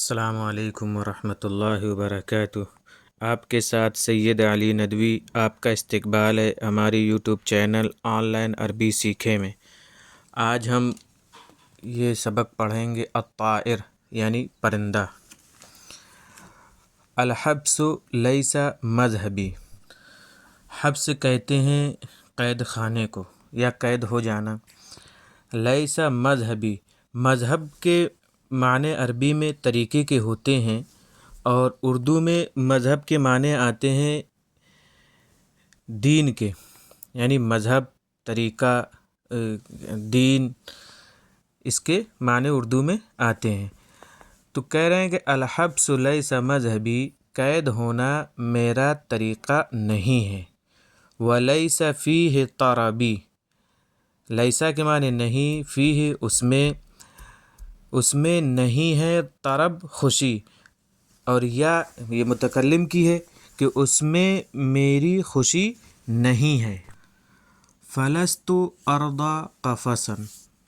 السلام علیکم ورحمۃ اللہ وبرکاتہ۔ آپ کے ساتھ سید علی ندوی، آپ کا استقبال ہے ہماری یوٹیوب چینل آن لائن عربی سیکھے میں۔ آج ہم یہ سبق پڑھیں گے الطائر یعنی پرندہ۔ الحبس لیس مذہبی، حبس کہتے ہیں قید خانے کو یا قید ہو جانا۔ لیس مذہبی، مذہب کے معنی عربی میں طریقے کے ہوتے ہیں اور اردو میں مذہب کے معنی آتے ہیں دین کے، یعنی مذہب، طریقہ، دین، اس کے معنی اردو میں آتے ہیں۔ تو کہہ رہے ہیں کہ الحبس لیس مذہبی، قید ہونا میرا طریقہ نہیں ہے۔ ولیس فیہ طربی، لیسا کے معنی نہیں، فیہ اس میں نہیں ہے طرب خوشی، اور یا یہ متکلم کی ہے کہ اس میں میری خوشی نہیں ہے۔ فلست ارضی قفصا،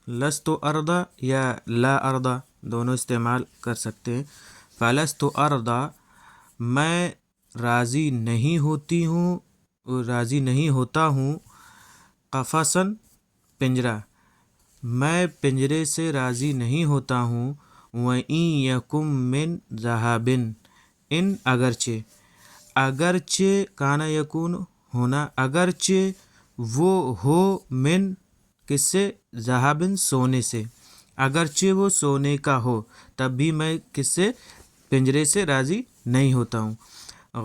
لست ارضی یا لا ارضی دونوں استعمال کر سکتے ہیں۔ فلست ارضی، میں راضی نہیں ہوتا ہوں، قفصا پنجرہ، میں پنجرے سے راضی نہیں ہوتا ہوں۔ وَإِن يَكُن مِّن ذَهَابٍ، ان اگرچہ کانا یکون ہونا، اگرچہ وہ ہو من کس سے، ذہابن سونے سے، اگرچہ وہ سونے کا ہو تب بھی میں کس سے، پنجرے سے راضی نہیں ہوتا ہوں۔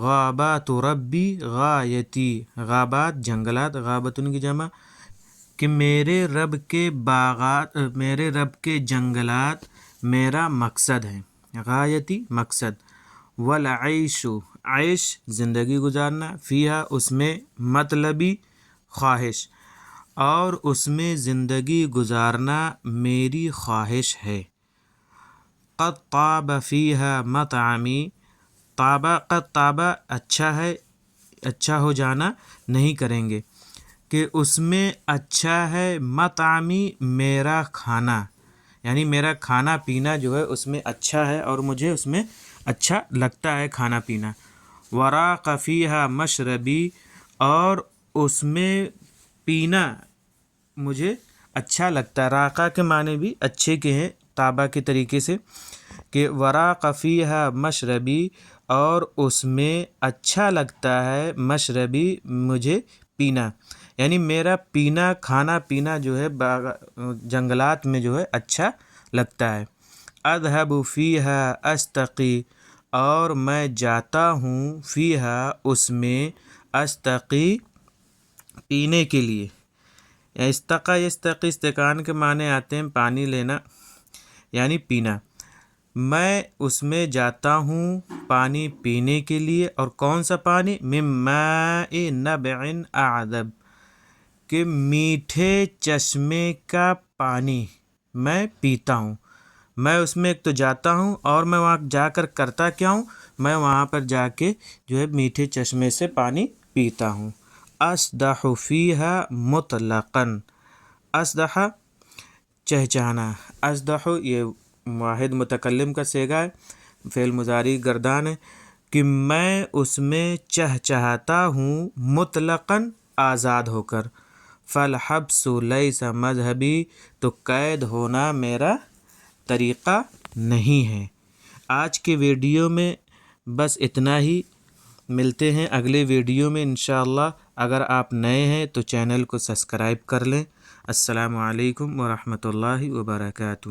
غابات ربی غایتی، غابات جنگلات، غابتن کی جمع، کہ میرے رب کے باغات، میرے رب کے جنگلات میرا مقصد ہے، غایتی مقصد۔ والعیش، عیش زندگی گزارنا، فیہا اس میں، مطلبی خواہش، اور اس میں زندگی گزارنا میری خواہش ہے۔ قد طاب فیہا مطعمی، قد طاب اچھا ہے، اچھا ہو جانا نہیں کریں گے، کہ اس میں اچھا ہے، مطعمی میرا کھانا، یعنی میرا کھانا پینا جو ہے اس میں اچھا ہے اور مجھے اس میں اچھا لگتا ہے کھانا پینا۔ وراق فیہا مشربی، اور اس میں پینا مجھے اچھا لگتا ہے۔ راقہ کے معنی بھی اچھے کے ہیں طابہ کے طریقے سے، کہ وراق فیہا مشربی، اور اس میں اچھا لگتا ہے، مشربی مجھے پینا، یعنی میرا پینا، کھانا پینا جو ہے جنگلات میں جو ہے اچھا لگتا ہے۔ اذهب فیہا استقی، اور میں جاتا ہوں، فیہا اس میں، استقی پینے کے لیے، یا استقا یستقی استقان کے معنی آتے ہیں پانی لینا یعنی پینا۔ میں اس میں جاتا ہوں پانی پینے کے لیے، اور کون سا پانی، من ماء نبع اعذب، کہ میٹھے چشمے کا پانی میں پیتا ہوں۔ میں اس میں ایک تو جاتا ہوں، اور میں وہاں جا کر کرتا کیا ہوں، میں وہاں پر جا کے جو ہے میٹھے چشمے سے پانی پیتا ہوں۔ اسدح فیہا مطلقا، اسدح چہچہانا، اسدح یہ واحد متکلم کا صیغہ ہے، فعل مضارع گردان ہے، کہ میں اس میں چہچہاتا ہوں، مطلقاً آزاد ہو کر۔ فالحبس لیس مذہبی، تو قید ہونا میرا طریقہ نہیں ہے۔ آج کے ویڈیو میں بس اتنا ہی، ملتے ہیں اگلے ویڈیو میں انشاءاللہ۔ اگر آپ نئے ہیں تو چینل کو سبسکرائب کر لیں۔ السلام علیکم ورحمۃ اللہ وبرکاتہ۔